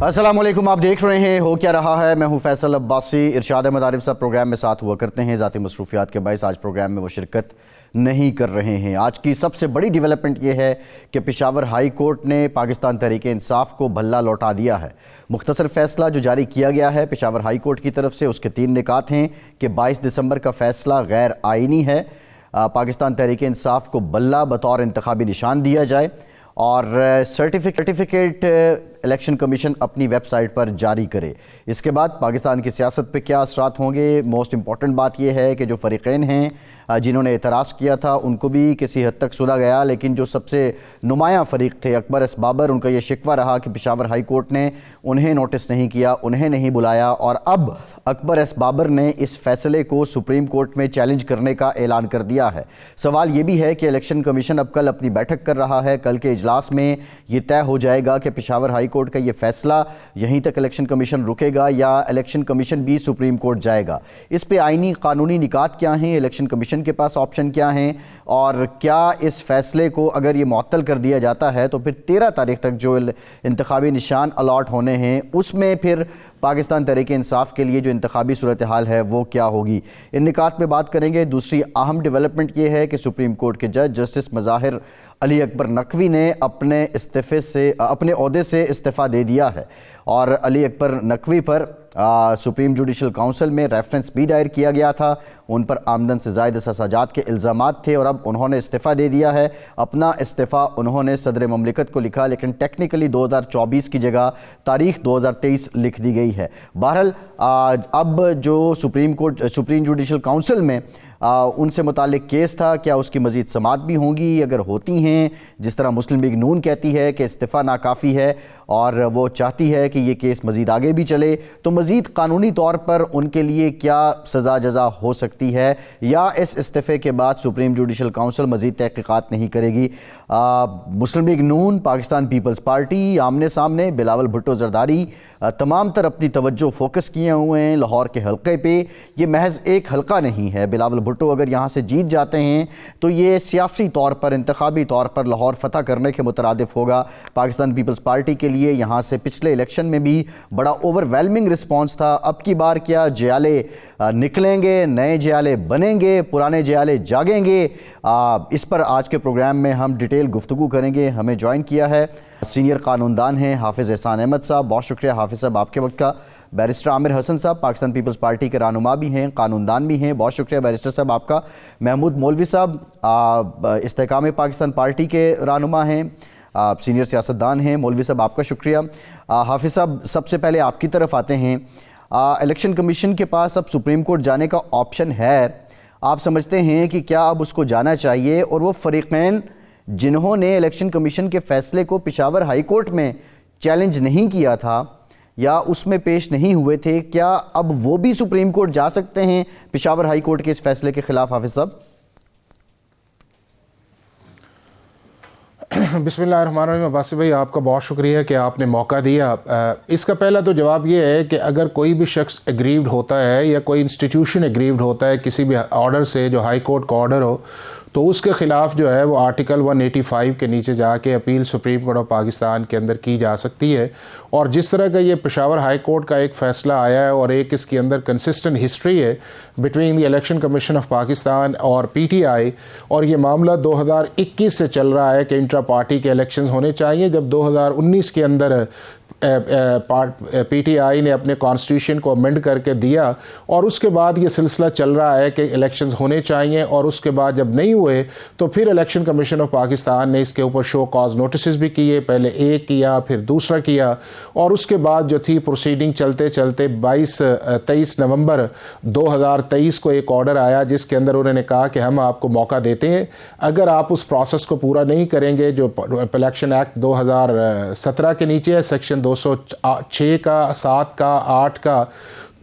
अस्सलाम वालेकुम, आप देख रहे हैं हो क्या रहा है। मैं हूं फैसल अब्बासी। इरशाद अहमद आरिफ साहब प्रोग्राम में साथ हुआ करते हैं, ज़ाती मसरूफियात के बायस आज प्रोग्राम में वो शिरकत नहीं कर रहे हैं। आज की सबसे बड़ी डेवलपमेंट ये है कि पेशावर हाई कोर्ट ने पाकिस्तान तहरीक इंसाफ को भल्ला लौटा दिया है। मुख्तसर फैसला जो जारी किया गया है पेशावर हाई कोर्ट की तरफ से, उसके 3 निकात हैं कि 22 दिसंबर का फैसला गैर आइनी है। पाकिस्तान तहरीक इंसाफ को बल्ला बतौर इंतखाबी निशान दिया जाए और सर्टिफिकेट इलेक्शन कमीशन अपनी वेबसाइट पर जारी करे। इसके बाद पाकिस्तान की सियासत पे क्या असरात होंगे। मोस्ट इम्पॉर्टेंट बात यह है कि जो फ़रीक़ैन हैं जिन्होंने एतराज़ किया था उनको भी किसी हद तक सुना गया, लेकिन जो सबसे नुमायाँ फ़रीक़ थे अकबर एस बाबर, उनका ये शिकवा रहा कि पेशावर हाई कोर्ट ने उन्हें नोटिस नहीं किया, उन्हें नहीं बुलाया। और अब अकबर एस बाबर ने इस फैसले को सुप्रीम कोर्ट में चैलेंज करने का ऐलान कर दिया है। सवाल ये भी है कि इलेक्शन कमीशन अब कल अपनी बैठक कर रहा है। कल के इजलास में ये तय हो जाएगा कि पेशावर हाई कोर्ट का ये फैसला यहीं तक इलेक्शन कमीशन रुकेगा या इलेक्शन कमीशन भी सुप्रीम कोर्ट जाएगा। इस पे आईनी कानूनी निकात क्या हैं, इलेक्शन कमीशन के पास ऑप्शन क्या हैं, और क्या इस फैसले को अगर ये मुअत्तल कर दिया जाता है तो फिर 13 तारीख तक जो इंतखाबी निशान अलॉट होने हैं उसमें फिर पाकिस्तान तहरीक इंसाफ के लिए जो इंतखाबी सूरत हाल है वो क्या होगी। इन निकात पे बात करेंगे। दूसरी अहम डेवलपमेंट ये है कि सुप्रीम कोर्ट के जज जस्टिस मज़ाहिर अली अकबर नकवी ने अपने ओहदे से इस्तीफ़ा दे दिया है और अली अकबर नकवी पर सुप्रीम जुडिशल काउंसिल में रेफरेंस भी दायर किया गया था। उन पर आमदन से ज़ायद सजात के इल्ज़ामात थे और अब उन्होंने इस्तीफ़ा दे दिया है। अपना इस्तीफ़ा उन्होंने सदर ममलिकत को लिखा, लेकिन टेक्निकली 2024 की जगह तारीख 2023 लिख दी गई है। बहरहाल अब जो सुप्रीम जुडिशल काउंसिल में उनसे मुतालिक केस था, क्या उसकी मज़ीद समात भी होंगी? अगर होती हैं, जिस तरह मुस्लिम लीग नून कहती है कि इस्तीफ़ा नाकाफ़ी है और वो चाहती है कि ये केस मज़ीद आगे भी चले, तो मज़ीद कानूनी तौर पर उनके लिए क्या सज़ा जज़ा हो सकती है या इस इस्तीफ़े के बाद सुप्रीम जुडिशल काउंसिल मज़ीद तहक़ीक़ात नहीं करेगी? मुस्लिम लीग नून, पाकिस्तान पीपल्स पार्टी आमने सामने, बिलावल भुट्टो ज़रदारी तमाम तर अपनी तवज्जो फोकस किए हुए हैं लाहौर के हल्के पे। ये महज एक हल्का नहीं है। बिलावल भुट्टो अगर यहाँ से जीत जाते हैं तो ये सियासी तौर पर, इंतखाबी तौर पर लाहौर फतह करने के मुतरादिफ होगा। पाकिस्तान पीपल्स पार्टी के लिए यहाँ से पिछले इलेक्शन में भी बड़ा ओवरवेलमिंग रिस्पॉन्स था। अब की बार क्या जयाले निकलेंगे, नए जयाले बनेंगे, पुराने जयाले जागेंगे? इस पर आज के प्रोग्राम में हम डिटेल गुफ्तगू करेंगे। हमें ज्वाइन किया है सीनियर कानूनदान हैं हाफिज़ एहसान अहमद साहब। बहुत शुक्रिया हाफिज़ साहब आपके वक्त का। बैरिस्टर आमिर हसन साहब पाकिस्तान पीपल्स पार्टी के रहनुमा भी हैं, कानूनदान भी हैं। बहुत शुक्रिया बैरिस्टर साहब आपका। महमूद मौलवी साहब इस्तेकाम पाकिस्तान पार्टी के रहनुमा हैं, सीनियर सियासतदान हैं। मौलवी साहब आपका शुक्रिया। हाफिज़ साहब सबसे पहले आपकी तरफ आते हैं। इलेक्शन कमीशन के पास अब सुप्रीम कोर्ट जाने का ऑप्शन है, आप समझते हैं कि क्या अब उसको जाना चाहिए? और वो फ़रीक़ैन जिन्होंने इलेक्शन कमीशन के फ़ैसले को पेशावर हाई कोर्ट में चैलेंज नहीं किया था या उसमें पेश नहीं हुए थे, क्या अब वो भी सुप्रीम कोर्ट जा सकते हैं पेशावर हाई कोर्ट के इस फैसले के खिलाफ? हाफिज़ साहब। बिस्मिल्लाहिर्रहमानिर्रहीम। अब्बासी भाई आपका बहुत शुक्रिया कि आपने मौका दिया। इसका पहला तो जवाब ये है कि अगर कोई भी शख्स एग्रीव्ड होता है या कोई इंस्टीट्यूशन एग्रीव्ड होता है किसी भी ऑर्डर से, जो हाई कोर्ट का ऑर्डर हो, तो उसके ख़िलाफ़ जो है वो आर्टिकल 185 के नीचे जाके appeal supreme court of Pakistan के अंदर की जा सकती है। और जिस तरह का ये पेशावर हाई कोर्ट का एक फ़ैसला आया है और एक इसके अंदर कंसिस्टेंट हिस्ट्री है between the election commission of Pakistan और पीटीआई, और ये मामला 2021 से चल रहा है कि इंट्रा पार्टी के इलेक्शंस होने चाहिए। जब 2019 के अंदर पीटीआई ने अपने कॉन्स्टिट्यूशन को अमेंड करके दिया और उसके बाद ये सिलसिला चल रहा है कि इलेक्शंस होने चाहिए, और उसके बाद जब नहीं हुए तो फिर इलेक्शन कमीशन ऑफ पाकिस्तान ने इसके ऊपर शो कॉज नोटिस भी किए। पहले एक किया, फिर दूसरा किया, और उसके बाद जो थी प्रोसीडिंग चलते चलते 23 नवंबर 2023 को एक ऑर्डर आया जिसके अंदर उन्होंने कहा कि हम आपको मौका देते हैं, अगर आप उस प्रोसेस को पूरा नहीं करेंगे जो इलेक्शन एक्ट 2017 के नीचे है, सेक्शन 206 का, 7 का, 8 का,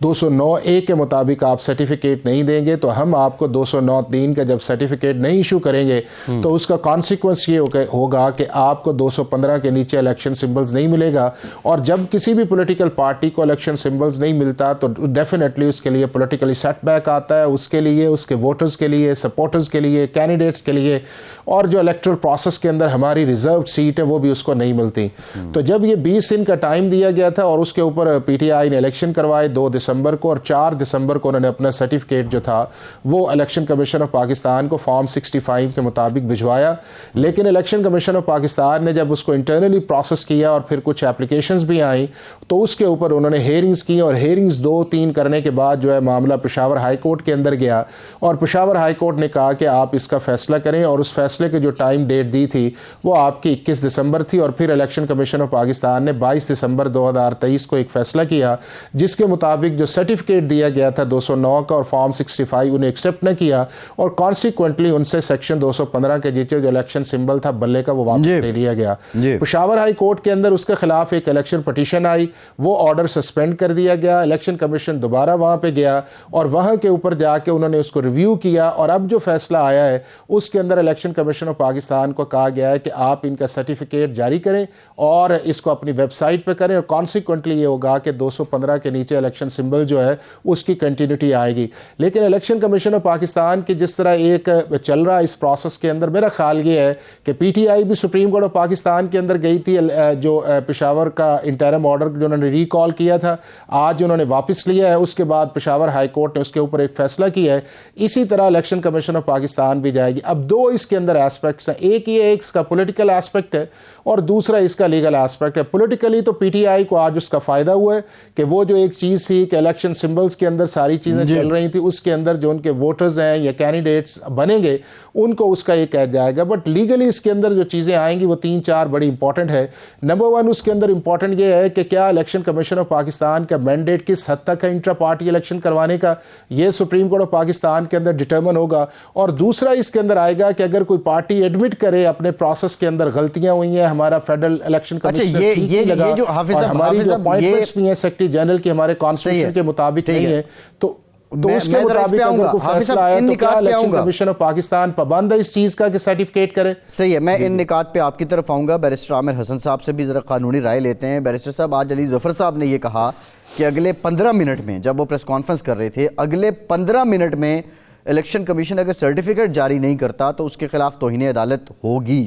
209A के मुताबिक आप सर्टिफिकेट नहीं देंगे तो हम आपको 209(3) का जब सर्टिफिकेट नहीं इशू करेंगे तो उसका कॉन्सिक्वेंस ये होगा कि आपको 215 के नीचे इलेक्शन सिंबल्स नहीं मिलेगा। और जब किसी भी पॉलिटिकल पार्टी को इलेक्शन सिंबल्स नहीं मिलता तो डेफिनेटली उसके लिए पॉलिटिकली सेटबैक आता है, उसके लिए, उसके वोटर्स के लिए, सपोर्टर्स के लिए, कैंडिडेट्स के लिए, और जो इलेक्टोरल प्रोसेस के अंदर हमारी रिजर्व सीट है वो भी उसको नहीं मिलती। तो जब ये 20 दिन का टाइम दिया गया था और उसके ऊपर पीटीआई ने इलेक्शन करवाए 2 दिसंबर को, और 4 दिसंबर को उन्होंने अपना सर्टिफिकेट जो था वो इलेक्शन कमीशन ऑफ पाकिस्तान को फॉर्म 65 के मुताबिक भिजवाया। लेकिन इलेक्शन कमीशन ऑफ पाकिस्तान ने जब उसको इंटरनली प्रोसेस किया और फिर कुछ एप्लीकेशंस भी आई तो उसके ऊपर उन्होंने हेयरिंग्स की, और हेयरिंग्स 2-3 करने के बाद जो है मामला पेशावर हाई कोर्ट के अंदर गया, और पेशावर हाई कोर्ट ने कहा कि आप इसका फैसला करें, और उस फैसले की जो टाइम डेट दी थी वो आपकी 21 दिसंबर थी। और फिर इलेक्शन कमीशन ऑफ पाकिस्तान ने 22 दिसंबर 2023 को एक फैसला किया जिसके मुताबिक जो सर्टिफिकेट दिया गया था 209 का और फॉर्म 65 उन्हें एक्सेप्ट न किया, और कॉन्सिक्वेंटली उनसे सेक्शन 215 के नीचे जो इलेक्शन सिंबल था बल्ले का वो वापस ले लिया गया। पेशावर हाई कोर्ट के अंदर उसके खिलाफ एक इलेक्शन पटिशन आई, वो ऑर्डर सस्पेंड कर दिया गया। इलेक्शन कमीशन दोबारा वहां पे गया और वहां के ऊपर जाके उन्होंने उसको रिव्यू किया, और अब जो फैसला आया है उसके अंदर इलेक्शन कमीशन ऑफ पाकिस्तान को कहा गया है कि आप इनका सर्टिफिकेट जारी करें और इसको अपनी वेबसाइट पे करें, और कॉन्सिक्वेंटली ये होगा कि 215 के नीचे इलेक्शन सिंबल जो है उसकी कंटिन्यूटी आएगी। लेकिन इलेक्शन कमीशन ऑफ पाकिस्तान की जिस तरह एक चल रहा है इस प्रोसेस के अंदर, मेरा ख्याल ये है कि पीटीआई भी सुप्रीम कोर्ट ऑफ पाकिस्तान के अंदर गई थी, जो पेशावर का इंटरिम ऑर्डर जो उन्होंने रिकॉल किया था आज उन्होंने वापस लिया है, उसके बाद पेशावर हाई कोर्ट ने उसके ऊपर एक फैसला किया है। इसी तरह इलेक्शन कमीशन ऑफ पाकिस्तान भी जाएगी। अब 2 इसके अंदर एस्पेक्ट्स हैं, एक ये इसका पॉलिटिकल एस्पेक्ट है और दूसरा इसका लीगल एस्पेक्ट है। पॉलिटिकली तो पीटीआई को आज उसका फायदा हुआ है कि वो जो एक चीज थी कि इलेक्शन सिंबल्स के अंदर सारी चीजें चल रही थी, उसके अंदर जो उनके वोटर्स हैं या कैंडिडेट्स बनेंगे उनको उसका ये कह जाएगा। बट लीगली इसके अंदर जो चीजें आएंगी वो 3-4 बड़ी इंपॉर्टेंट है। नंबर 1 उसके अंदर इंपॉर्टेंट ये है कि क्या इलेक्शन कमीशन ऑफ पाकिस्तान का मैंडेट किस हद तक है इंट्रा पार्टी इलेक्शन करवाने का, ये सुप्रीम कोर्ट ऑफ पाकिस्तान के अंदर डिटर्मन होगा। और दूसरा इसके अंदर आएगा कि अगर कोई पार्टी एडमिट करे अपने प्रोसेस के अंदर गलतियां हुई हैं, हमारा फेडरल इलेक्शन कमीशन ये जो हाफिज साहब, हमारी जो अपॉइंटमेंट्स भी हैं सेक्रेटरी जनरल की हमारे कॉन्स्टिट्यूशन के मुताबिक नहीं है, तो उसके मुताबिक अगर कोई फैसला आया तो क्या इलेक्शन कमीशन ऑफ पाकिस्तान पाबंद है इस चीज का कि सर्टिफिकेट करे? सही है, मैं इन निकात पे आपकी तरफ आऊंगा। बैरिस्टर आमिर हसन साहब से भी जरा कानूनी राय लेते हैं। बैरिस्टर साहब, आज अली जफर साहब ने ये कहा कि अगले 15 मिनट में, जब वो प्रेस कॉन्फ्रेंस कर रहे थे, अगले 15 मिनट में इलेक्शन कमीशन अगर सर्टिफिकेट जारी नहीं करता तो उसके खिलाफ तौहीन अदालत होगी।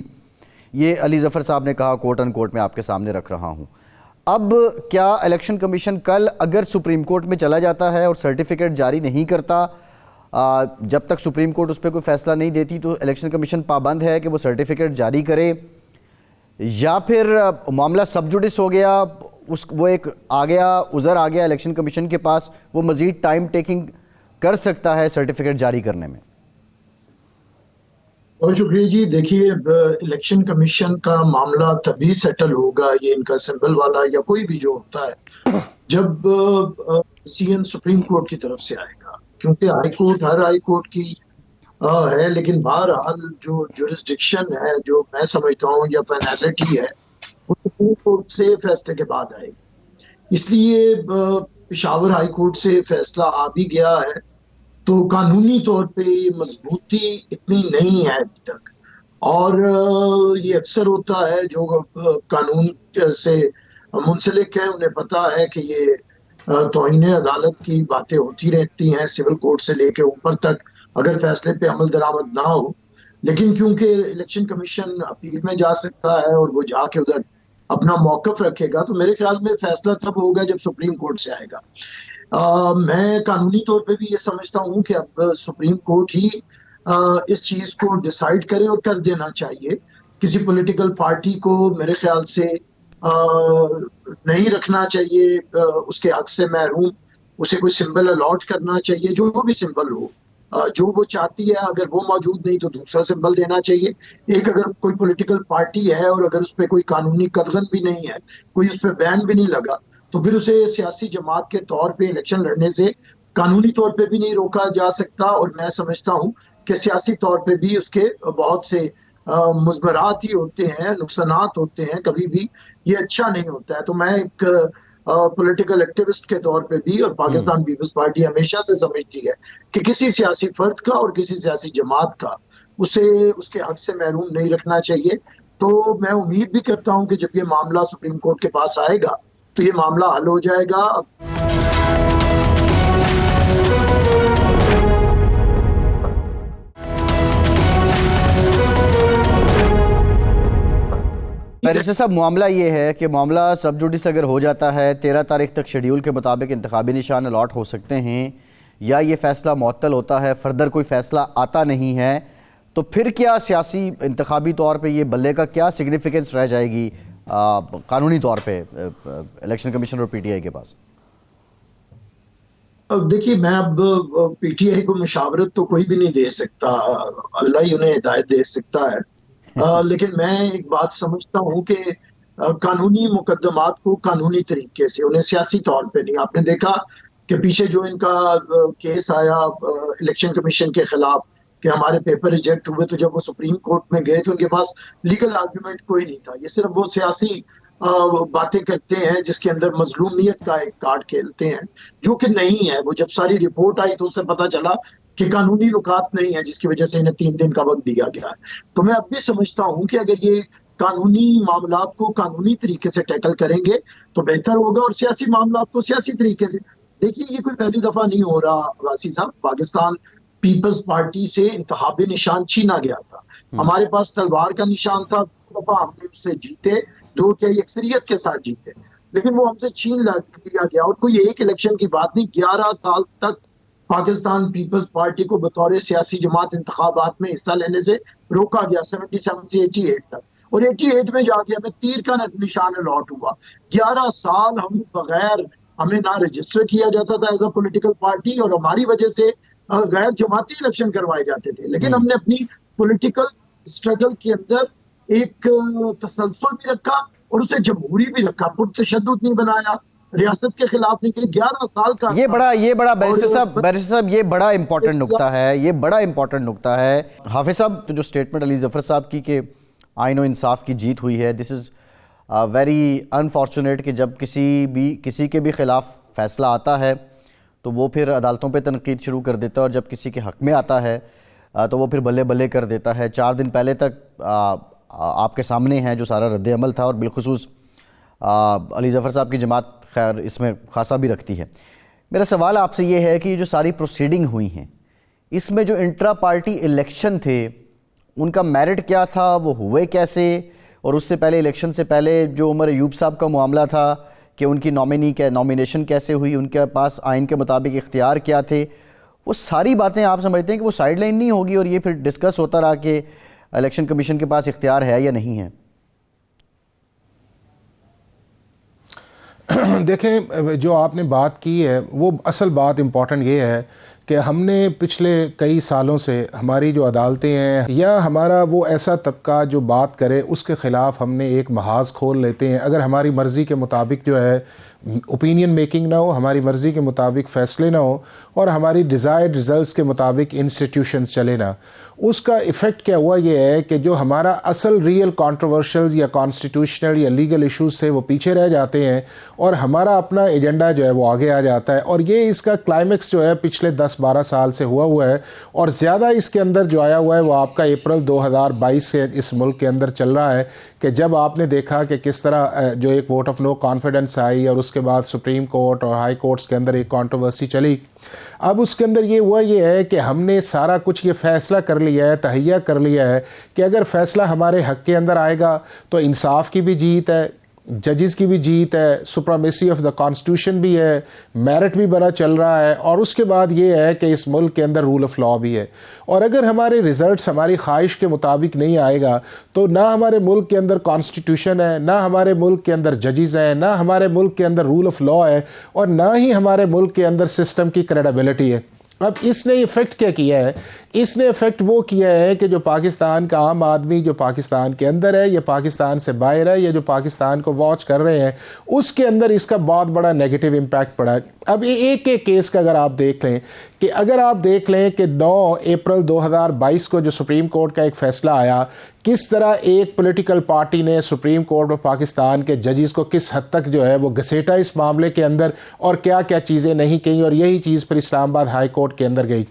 ये अली जफर साहब ने कहा, कोर्ट एंड कोर्ट में आपके सामने रख रहा हूं। अब क्या इलेक्शन कमीशन कल अगर सुप्रीम कोर्ट में चला जाता है और सर्टिफिकेट जारी नहीं करता, जब तक सुप्रीम कोर्ट उस पर कोई फैसला नहीं देती, तो इलेक्शन कमीशन पाबंद है कि वो सर्टिफिकेट जारी करे, या फिर मामला सब जुडिस हो गया, वो एक आ गया, उज़र आ गया इलेक्शन कमीशन के पास, वो मज़ीद टाइम टेकिंग कर सकता है सर्टिफिकेट जारी करने में? बहुत शुक्रिया जी। देखिए, इलेक्शन कमीशन का मामला तभी सेटल होगा, ये इनका सिंबल वाला या कोई भी जो होता है, जब सीएन सुप्रीम कोर्ट की तरफ से आएगा, क्योंकि हाई कोर्ट हर हाई कोर्ट की है, लेकिन बहरहाल जो जुरिस्डिक्शन है, जो मैं समझता हूँ या फाइनलिटी है, वो सुप्रीम कोर्ट से फैसले के बाद आएगी। इसलिए पेशावर हाई कोर्ट से फैसला आ भी गया है, तो कानूनी तौर पे मजबूती इतनी नहीं है अभी तक। और ये अक्सर होता है, जो कानून से मुंसलिक है उन्हें पता है कि ये तौहीन अदालत की बातें होती रहती हैं, सिविल कोर्ट से लेके ऊपर तक, अगर फैसले पे अमल दरामद ना हो। लेकिन क्योंकि इलेक्शन कमीशन अपील में जा सकता है और वो जाके उधर अपना मौकफ रखेगा, तो मेरे ख्याल में फैसला तब होगा जब सुप्रीम कोर्ट से आएगा। मैं कानूनी तौर पे भी ये समझता हूँ कि अब सुप्रीम कोर्ट ही इस चीज को डिसाइड करे और कर देना चाहिए। किसी पॉलिटिकल पार्टी को मेरे ख्याल से नहीं रखना चाहिए उसके हक से महरूम, उसे कोई सिंबल अलॉट करना चाहिए, जो भी सिंबल हो, जो वो चाहती है। अगर वो मौजूद नहीं तो दूसरा सिंबल देना चाहिए। एक अगर कोई पॉलिटिकल पार्टी है और अगर उस पर कोई कानूनी कदगन भी नहीं है, कोई उस पर बैन भी नहीं लगा, तो फिर उसे सियासी जमात के तौर पे इलेक्शन लड़ने से कानूनी तौर पे भी नहीं रोका जा सकता। और मैं समझता हूँ कि सियासी तौर पे भी उसके बहुत से मुज़मरात ही होते हैं, नुकसानात होते हैं, कभी भी ये अच्छा नहीं होता है। तो मैं एक पॉलिटिकल एक्टिविस्ट के तौर पे भी, और पाकिस्तान पीपल्स पार्टी हमेशा से समझती है कि किसी सियासी फर्द का और किसी सियासी जमात का उसे उसके हक से महरूम नहीं रखना चाहिए। तो मैं उम्मीद भी करता हूं कि जब ये मामला सुप्रीम कोर्ट के पास आएगा तो ये मामला हल हो जाएगा। बैरिस्टर साहब, मामला ये है कि मामला सब जुडिस अगर हो जाता है, 13 तारीख तक शेड्यूल के मुताबिक इंतखाबी निशान अलॉट हो सकते हैं, या ये फैसला मुअत्तल होता है, फर्दर कोई फैसला आता नहीं है, तो फिर क्या सियासी इंतखाबी तौर पे ये बल्ले का क्या सिग्निफिकेंस रह जाएगी कानूनी तौर पे इलेक्शन कमीशन और पीटीआई के पास? अब देखिए, मैं अब पीटीआई को मुशावरत तो कोई भी नहीं दे सकता, अल्लाह ही उन्हें हिदायत दे सकता है। लेकिन मैं एक बात समझता हूं कि कानूनी मुकदमात को कानूनी तरीके से, उन्हें सियासी तौर पे नहीं। आपने देखा कि पीछे जो इनका केस आया इलेक्शन कमीशन के खिलाफ कि हमारे पेपर रिजेक्ट हुए, तो जब वो सुप्रीम कोर्ट में गए तो उनके पास लीगल आर्गुमेंट कोई नहीं था। ये सिर्फ वो सियासी बातें करते हैं जिसके अंदर मजलूमियत का एक कार्ड खेलते हैं, जो कि नहीं है। वो जब सारी रिपोर्ट आई तो उससे पता चला कि कानूनी नुकात नहीं है, जिसकी वजह से इन्हें 3 दिन का वक्त दिया गया है। तो मैं अब भी समझता हूं कि अगर ये कानूनी मामलात को कानूनी तरीके से टैकल करेंगे तो बेहतर होगा, और सियासी मामलात को सियासी तरीके से। देखिए, ये कोई पहली दफा नहीं हो रहा वासी साहब। पाकिस्तान पीपल्स पार्टी से इंतखाबी निशान छीना गया था। हमारे पास तलवार का निशान था, 2 दफा हमने उससे जीते, 2 तिहाई अक्सरियत के साथ जीते, लेकिन वो हमसे छीन लिया गया। और कोई एक इलेक्शन की बात नहीं, 11 साल तक पाकिस्तान पीपल्स पार्टी को बतौर सियासी जमात इंतखाबात में हिस्सा लेने से रोका गया 77 से 88 तक, और 88 में जाके हमें तीर का निशान अलॉट हुआ। 11 साल हम बगैर, हमें ना रजिस्टर किया जाता था एज अ पॉलिटिकल पार्टी, और हमारी वजह से गैर जमाती इलेक्शन करवाए जाते थे। लेकिन हमने अपनी पॉलिटिकल स्ट्रगल के अंदर एक तसलसल भी रखा और उसे जमहूरी भी रखा, पुरतशद्दुद नहीं बनाया, रियासत के खिलाफ नहीं किया। 11 साल का ये बड़ा बैरिस्टर साहब ये बड़ा इंपॉर्टेंट नुक्ता है, ये बड़ा इंपॉर्टेंट नुक्ता है। हाफिज साहब, तो जो स्टेटमेंट अली जफर साहब की कि आइन और इंसाफ की जीत हुई है, दिस इज़ वेरी अनफॉर्चुनेट कि जब किसी के भी खिलाफ फैसला आता है तो वो फिर अदालतों पे तनकीद शुरू कर देता है, और जब किसी के हक में आता है तो वो फिर बल्ले बल्ले कर देता है। 4 दिन पहले तक आपके सामने है जो सारा रद्द अमल था, और बिलखुसूस अली जफ़र साहब की जमात खैर इसमें खासा भी रखती है। मेरा सवाल आपसे ये है कि ये जो सारी प्रोसीडिंग हुई हैं, इसमें जो इंट्रा पार्टी इलेक्शन थे उनका मेरिट क्या था, वो हुए कैसे, और उससे पहले इलेक्शन से पहले जो उमर अयूब साहब का मामला था कि उनकी नॉमिनेशन कैसे हुई, उनके पास आइन के मुताबिक इख्तियार क्या थे, वो सारी बातें आप समझते हैं कि वो साइडलाइन नहीं होगी और ये फिर डिस्कस होता रहा कि इलेक्शन कमीशन के पास इख्तियार है या नहीं है? देखें, जो आपने बात की है वो असल बात इम्पॉर्टेंट ये है कि हमने पिछले कई सालों से हमारी जो अदालतें हैं या हमारा वो ऐसा तबका जो बात करे उसके ख़िलाफ़ हमने एक महाज खोल लेते हैं। अगर हमारी मर्ज़ी के मुताबिक जो है ओपिनियन मेकिंग ना हो, हमारी मर्ज़ी के मुताबिक फ़ैसले ना हो, और हमारी डिज़ायर्ड रिज़ल्ट्स के मुताबिक इंस्टीट्यूशंस चले ना, उसका इफ़ेक्ट क्या हुआ ये है कि जो हमारा असल रियल कंट्रोवर्शियल या कॉन्स्टिट्यूशनल या लीगल इश्यूज़ थे वो पीछे रह जाते हैं, और हमारा अपना एजेंडा जो है वो आगे आ जाता है। और ये इसका क्लाइमेक्स जो है पिछले 10-12 साल से हुआ है, और ज़्यादा इसके अंदर जो आया हुआ है वो आपका अप्रैल 2022 से इस मुल्क के अंदर चल रहा है कि जब आपने देखा कि किस तरह जो एक वोट ऑफ नो कॉन्फिडेंस आई और उसके बाद सुप्रीम कोर्ट और हाई कोर्ट्स के अंदर एक कंट्रोवर्सी चली। अब उसके अंदर ये हुआ ये है कि हमने सारा कुछ ये फैसला कर लिया है, तहैया कर लिया है कि अगर फैसला हमारे हक़ के अंदर आएगा तो इंसाफ की भी जीत है, जजेस की भी जीत है, सुप्रीमेसी ऑफ द कॉन्स्टिट्यूशन भी है, मेरिट भी बड़ा चल रहा है, और उसके बाद ये है कि इस मुल्क के अंदर रूल ऑफ लॉ भी है। और अगर हमारे रिजल्ट्स हमारी ख्वाहिश के मुताबिक नहीं आएगा तो ना हमारे मुल्क के अंदर कॉन्स्टिट्यूशन है, ना हमारे मुल्क के अंदर जजेस हैं, ना हमारे मुल्क के अंदर रूल ऑफ लॉ है, और ना ही हमारे मुल्क के अंदर सिस्टम की क्रेडिबिलिटी है। अब इसने इफ़ेक्ट क्या किया है? इसने इफ़ेक्ट वो किया है कि जो पाकिस्तान का आम आदमी जो पाकिस्तान के अंदर है या पाकिस्तान से बाहर है या जो पाकिस्तान को वॉच कर रहे हैं, उसके अंदर इसका बहुत बड़ा नेगेटिव इम्पैक्ट पड़ा है। अब एक एक केस का अगर आप देख लें कि अगर आप देख लें कि 9 अप्रैल 2022 को जो सुप्रीम कोर्ट का एक फैसला आया, किस तरह एक पॉलिटिकल पार्टी ने सुप्रीम कोर्ट ऑफ पाकिस्तान के जजेस को किस हद तक जो है वो घसीटा इस मामले के अंदर, और क्या क्या चीज़ें नहीं कहीं, और यही चीज़ फिर इस्लामाबाद हाई कोर्ट के अंदर गई।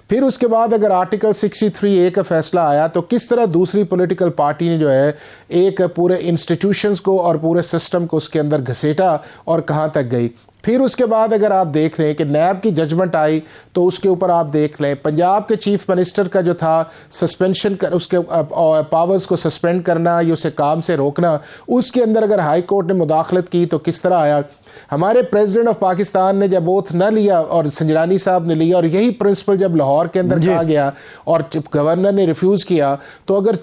फिर उसके बाद अगर आर्टिकल 63A का फैसला आया तो किस तरह दूसरी पॉलिटिकल पार्टी ने जो है एक पूरे इंस्टीट्यूशंस को और पूरे सिस्टम को उसके अंदर घसीटा और कहां तक गई। फिर उसके बाद अगर आप देख रहे हैं कि नैब की जजमेंट आई तो उसके ऊपर आप देख लें पंजाब के चीफ मिनिस्टर का जो था सस्पेंशन कर, उसके पावर्स को सस्पेंड करना या उसे काम से रोकना, उसके अंदर अगर हाई कोर्ट ने मुदाखलत की तो किस तरह आया। हमारे प्रेसिडेंट ऑफ पाकिस्तान ने जब ओथ न लिया और संजरानी साहब ने लिया, और यही प्रिंसिपल जब लाहौर के अंदर कहा गया और गवर्नर ने रिफ्यूज किया, तो अगर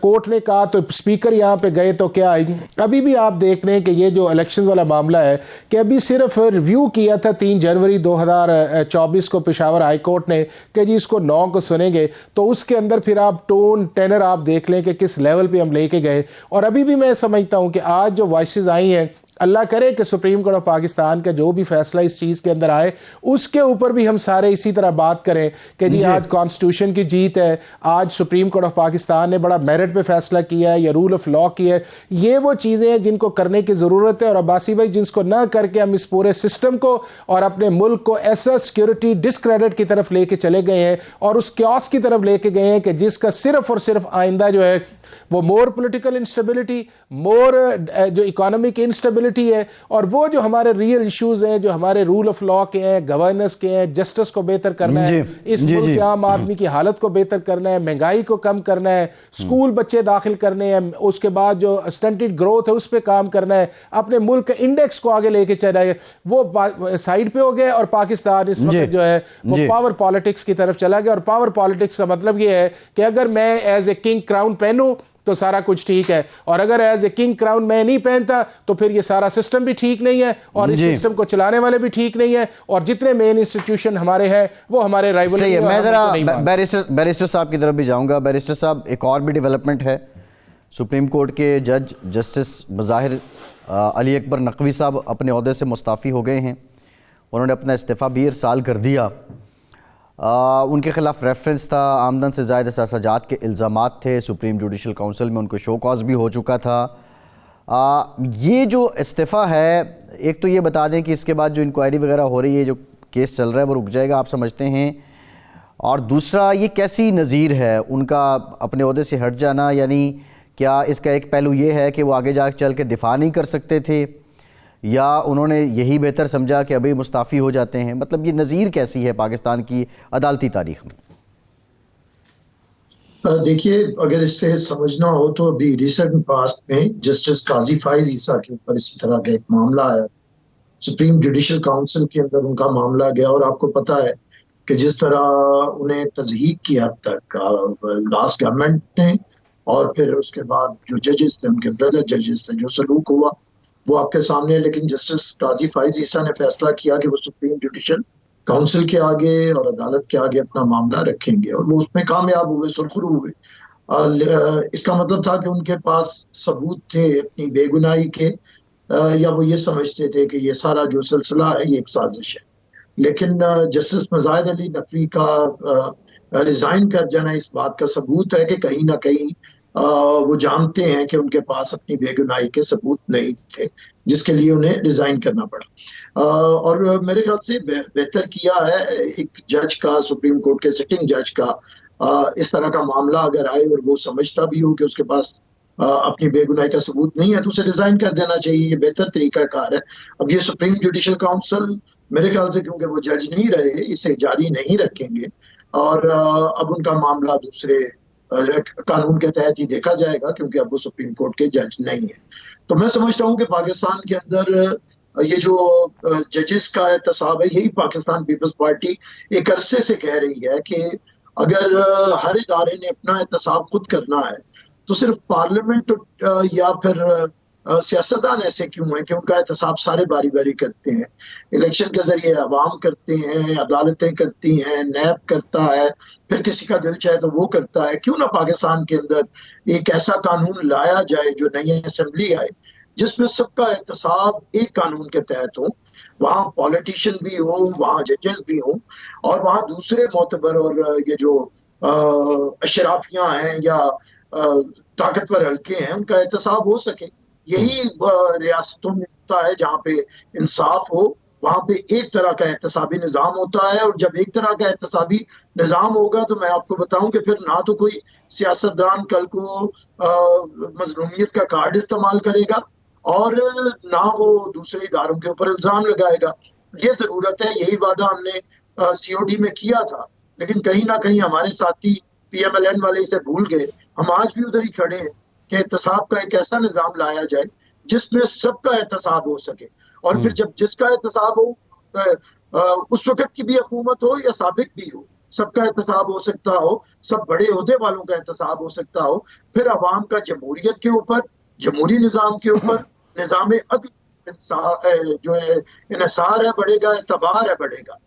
कोर्ट ने कहा तो स्पीकर यहाँ पे गए तो क्या आई। अभी भी आप देख रहे हैं कि ये जो इलेक्शन वाला मामला है कि अभी सिर्फ रिव्यू किया था 3 जनवरी 2024 को पेशावर हाई कोर्ट ने कि जी इसको 9 को सुनेंगे, तो उसके अंदर फिर आप टोन टेनर आप देख लें कि किस लेवल पे हम लेके गए। और अभी भी मैं समझता हूं कि आज जो वॉइसेस आई हैं, अल्लाह करे कि सुप्रीम कोर्ट ऑफ पाकिस्तान का जो भी फैसला इस चीज़ के अंदर आए उसके ऊपर भी हम सारे इसी तरह बात करें कि जी आज कॉन्स्टिट्यूशन की जीत है, आज सुप्रीम कोर्ट ऑफ पाकिस्तान ने बड़ा मेरिट पे फैसला किया है या रूल ऑफ लॉ किया है। ये वो चीज़ें हैं जिनको करने की ज़रूरत है, और अब्बासी भाई जिसको ना करके हम इस पूरे सिस्टम को और अपने मुल्क को ऐसा सिक्योरिटी डिसक्रेडिट की तरफ लेके चले गए हैं और उस क्योस की तरफ लेके गए हैं कि जिसका सिर्फ और सिर्फ आइंदा जो है वो मोर पॉलिटिकल इंस्टेबिलिटी, मोर जो इकोनॉमिक इंस्टेबिलिटी है, और वो जो हमारे रियल इश्यूज हैं जो हमारे रूल ऑफ लॉ के हैं, गवर्नेंस के हैं, जस्टिस को बेहतर करना है, इस मुल्क के आम आदमी की हालत को बेहतर करना है, महंगाई को कम करना है, स्कूल बच्चे दाखिल करने हैं, उसके बाद जो स्टंटेड ग्रोथ है उस पर काम करना है, अपने मुल्क के इंडेक्स को आगे लेके चला है, वो साइड पे हो गया। और पाकिस्तान इस वक्त जो है वो पावर पॉलिटिक्स की तरफ चला गया। और पावर पॉलिटिक्स का मतलब ये है कि अगर मैं एज ए किंग क्राउन पहनूं तो सारा कुछ ठीक है, और अगर एज ए किंग क्राउन मैं नहीं पहनता तो फिर ये सारा सिस्टम भी ठीक नहीं है, और इस सिस्टम को चलाने वाले भी ठीक नहीं है, और जितने मेन इंस्टीट्यूशन हमारे हैं वो हमारे राइवल हैं। मैं जरा बैरिस्टर साहब की तरफ भी जाऊंगा। बैरिस्टर साहब, एक और भी डेवलपमेंट है, सुप्रीम कोर्ट के जज जस्टिस बज़ाहिर अली अकबर नकवी साहब अपने ओहदे से मुस्ताफ़ी हो गए हैं। उन्होंने अपना इस्तीफ़ा भी इरसाल कर दिया। उनके खिलाफ रेफरेंस था, आमदन से ज़ायद असाजात के इल्ज़ामात थे, सुप्रीम जुडिशल काउंसिल में उनको शो कॉज भी हो चुका था। ये जो इस्तीफ़ा है, एक तो ये बता दें कि इसके बाद जो इंक्वायरी वगैरह हो रही है, जो केस चल रहा है वो रुक जाएगा आप समझते हैं? और दूसरा, ये कैसी नज़ीर है उनका अपने ओहदे से हट जाना, यानी क्या इसका एक पहलू ये है कि वो आगे जा चल के दिफा नहीं कर सकते थे, या उन्होंने यही बेहतर समझा कि अभी मुस्ताफ़ी हो जाते हैं? मतलब ये नज़ीर कैसी है पाकिस्तान की अदालती तारीख में? देखिए, अगर इससे समझना हो तो अभी रिसेंट पास्ट में जस्टिस काजी फाइज ईसा के ऊपर इसी तरह का एक मामला आया, सुप्रीम जुडिशल काउंसिल के अंदर उनका मामला गया, और आपको पता है कि जिस तरह उन्हें तज़हीक किया अब तक लास्ट गवर्नमेंट ने, और फिर उसके बाद जो जजेस थे, उनके ब्रदर जजेस थे, जो सलूक हुआ वो आपके सामने है। लेकिन जस्टिस काजी फाइज ईसा ने फैसला किया कि वो सुप्रीम जुडिशल काउंसिल के आगे और अदालत के आगे अपना मामला रखेंगे, और वो उसमें कामयाब हुए, सुरखरू हुए। इसका मतलब था कि उनके पास सबूत थे अपनी बेगुनाही के, या वो ये समझते थे कि ये सारा जो सिलसिला है ये एक साजिश है। लेकिन जस्टिस बज़ाहिर अली नकवी का रिजाइन कर जाना इस बात का सबूत है कि कहीं ना कहीं वो जानते हैं कि उनके पास अपनी बेगुनाही के सबूत नहीं थे, जिसके लिए उन्हें रिजाइन करना पड़ा। और मेरे ख्याल से बेहतर किया है एक जज का, सुप्रीम कोर्ट के सिटिंग जज का, इस तरह का मामला अगर आए और वो समझता भी हो कि उसके पास अपनी बेगुनाही का सबूत नहीं है तो उसे रिजाइन कर देना चाहिए। ये बेहतर तरीका कार है। अब ये सुप्रीम जुडिशल काउंसिल मेरे ख्याल से, क्योंकि वो जज नहीं रहे, इसे जारी नहीं रखेंगे, और अब उनका मामला दूसरे कानून के तहत ही देखा जाएगा, क्योंकि अब वो सुप्रीम कोर्ट के जज नहीं है। तो मैं समझता हूँ कि पाकिस्तान के अंदर ये जो जजेस का एहतसाब है, यही पाकिस्तान पीपल्स पार्टी एक अरसे से कह रही है कि अगर हर इदारे ने अपना एहतसाब खुद करना है तो सिर्फ पार्लियामेंट या फिर सियासतदान ऐसे क्यों हैं कि उनका एहतसाब सारे बारी बारी करते हैं। इलेक्शन के जरिए अवाम करते हैं, अदालतें करती हैं, नैब करता है, फिर किसी का दिल चाहे तो वो करता है। क्यों ना पाकिस्तान के अंदर एक ऐसा कानून लाया जाए जो नई असेंबली आए जिसमें सबका एहतसाब एक कानून के तहत हो, वहाँ पॉलिटिशियन भी हो, वहाँ जजेस भी हो, और वहाँ दूसरे मोतबर और ये जो अशराफियां हैं या ताकतवर हल्के हैं उनका एहतसाब हो सके। यही रियासतों में होता है जहाँ पे इंसाफ हो, वहां पे एक तरह का एहतसाबी निज़ाम होता है, और जब एक तरह का एहतसाबी निज़ाम होगा तो मैं आपको बताऊं कि फिर ना तो कोई सियासतदान कल को मजलूमियत का कार्ड इस्तेमाल करेगा और ना वो दूसरे इदारों के ऊपर इल्जाम लगाएगा। ये जरूरत है, यही वादा हमने सीओडी में किया था, लेकिन कहीं ना कहीं हमारे साथी पीएमएलएन वाले इसे भूल गए। हम आज भी उधर ही खड़े हैं कि एहतसाब का एक ऐसा निज़ाम लाया जाए जिसमें सबका एहतसाब हो सके, और फिर जब जिसका एहतसाब हो, उस वक्त की भी हुकूमत हो या साबिक भी हो, सबका एहतसाब हो सकता हो, सब बड़े ओहदे वालों का एहतसाब हो सकता हो। फिर अवाम का जमहूरियत के ऊपर, जमहूरी निज़ाम के ऊपर, निज़ाम अदल जो है इन्हिसार है बढ़ेगा, एतबार है बढ़ेगा।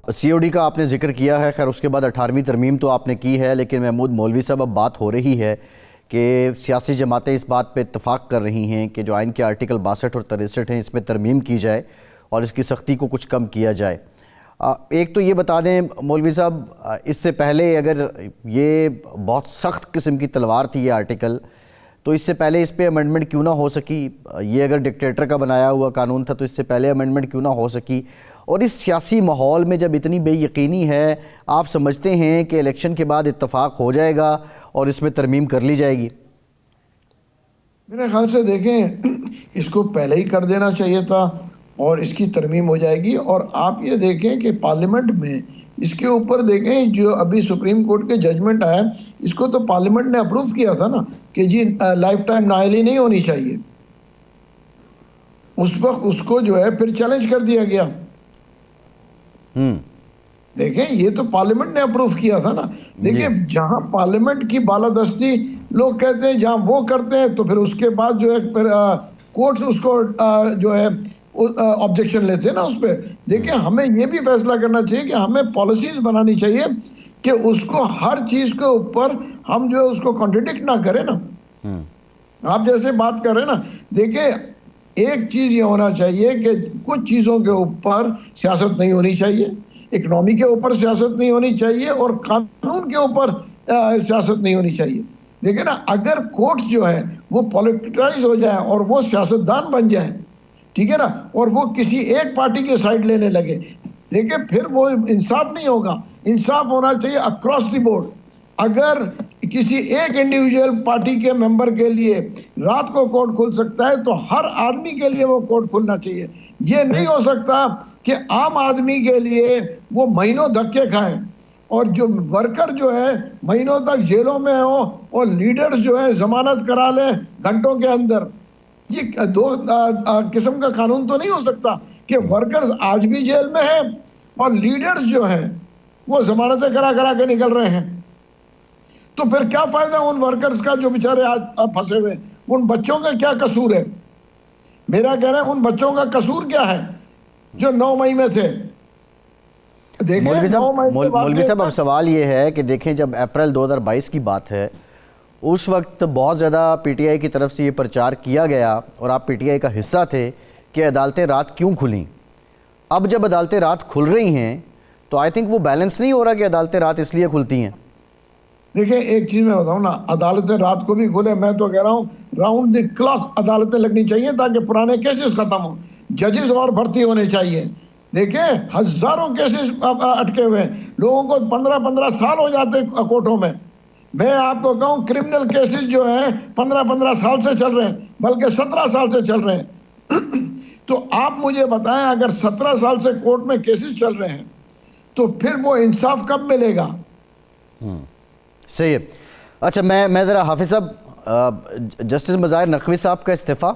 सीओडी का आपने जिक्र किया है, खैर उसके बाद 18वीं तरमीम तो आपने की है, लेकिन महमूद मौलवी साहब अब बात हो रही है कि सियासी जमातें इस बात पे इत्तफाक कर रही हैं कि जो आइन के आर्टिकल 62 और 63 हैं इसमें तरमीम की जाए और इसकी सख्ती को कुछ कम किया जाए। एक तो ये बता दें मौलवी साहब, इससे पहले अगर ये बहुत सख्त किस्म की तलवार थी ये आर्टिकल, तो इससे पहले इस पर अमेंडमेंट क्यों ना हो सकी? ये अगर डिक्टेटर का बनाया हुआ कानून था तो इससे पहले अमेंडमेंट क्यों ना हो सकी? और इस सियासी माहौल में जब इतनी बेयकीनी है, आप समझते हैं कि इलेक्शन के बाद इत्तफाक हो जाएगा और इसमें तरमीम कर ली जाएगी? मेरे ख्याल से देखें, इसको पहले ही कर देना चाहिए था और इसकी तरमीम हो जाएगी। और आप ये देखें कि पार्लियामेंट में इसके ऊपर देखें, जो अभी सुप्रीम कोर्ट के जजमेंट आया, इसको तो पार्लियामेंट ने अप्रूव किया था ना कि जी लाइफ टाइम नाअहली नहीं होनी चाहिए। उस वक्त उसको जो है फिर चैलेंज कर दिया गया। देखें, ये तो पार्लियामेंट ने अप्रूव किया था ना। देखिए, जहां पार्लियामेंट की बालादस्ती लोग कहते हैं, जहां वो करते हैं, तो फिर उसके बाद जो है फिर कोर्ट्स उसको जो है ऑब्जेक्शन लेते हैं ना उस पर। देखिए, हमें ये भी फैसला करना चाहिए कि हमें पॉलिसीज बनानी चाहिए कि उसको हर चीज के ऊपर हम जो है उसको कॉन्ट्रडिक्ट ना करें ना। आप जैसे बात कर रहे हैं ना, देखिए एक चीज ये होना चाहिए कि कुछ चीजों के ऊपर सियासत नहीं होनी चाहिए, इकोनॉमी के ऊपर सियासत नहीं होनी चाहिए और कानून के ऊपर सियासत नहीं होनी चाहिए। देखिए ना, अगर कोर्ट्स जो है वो पॉलिटिसाइज हो जाए और वो सियासतदान बन जाए, ठीक है ना, और वो किसी एक पार्टी के साइड लेने लगे, देखिए फिर वो इंसाफ नहीं होगा। इंसाफ होना चाहिए अक्रॉस द बोर्ड। अगर किसी एक इंडिविजुअल पार्टी के मेंबर के लिए रात को कोर्ट खुल सकता है तो हर आदमी के लिए वो कोर्ट खुलना चाहिए। ये नहीं हो सकता कि आम आदमी के लिए वो महीनों धक्के खाएं और जो वर्कर जो है महीनों तक जेलों में हो और लीडर्स जो है जमानत करा लें घंटों के अंदर। ये दो किस्म का कानून तो नहीं हो सकता कि वर्कर्स आज भी जेल में हैं और लीडर्स जो हैं वो जमानतें करा करा के निकल रहे हैं। तो फिर क्या फायदा उन वर्कर्स का जो बेचारे आज फंसे हुए? उन बच्चों का क्या कसूर है? मेरा कहना है उन बच्चों का कसूर क्या है जो 9 मई में थे? मौलवी साहब, अब सवाल ये है कि देखें, जब अप्रैल 2022 की बात है, उस वक्त बहुत ज़्यादा पीटीआई की तरफ से ये प्रचार किया गया और आप पीटीआई का हिस्सा थे कि अदालतें रात क्यों खुलीं। अब जब अदालतें रात खुल रही हैं तो आई थिंक वो बैलेंस नहीं हो रहा कि अदालतें रात इसलिए खुलती हैं। देखिए, एक चीज़ मैं बताऊँ ना, अदालतें रात को भी खुले, मैं तो कह रहा हूँ राउंड द क्लॉक अदालतें लगनी चाहिए ताकि पुराने केसेस खत्म हो, जजेस और भर्ती होने चाहिए। देखिए, हजारों केसेस अटके हुए हैं, लोगों को 15-15 साल हो जाते कोर्टों में। मैं आपको कहूँ क्रिमिनल केसेस जो हैं 15-15 साल से चल रहे हैं, बल्कि 17 साल से चल रहे हैं। तो आप मुझे बताएं, अगर 17 साल से कोर्ट में केसेस चल रहे हैं तो फिर वो इंसाफ कब मिलेगा? सही है। अच्छा, मैं ज़रा हाफिज़ साहब, जस्टिस मज़ाहिर नकवी साहब का इस्तीफ़ा,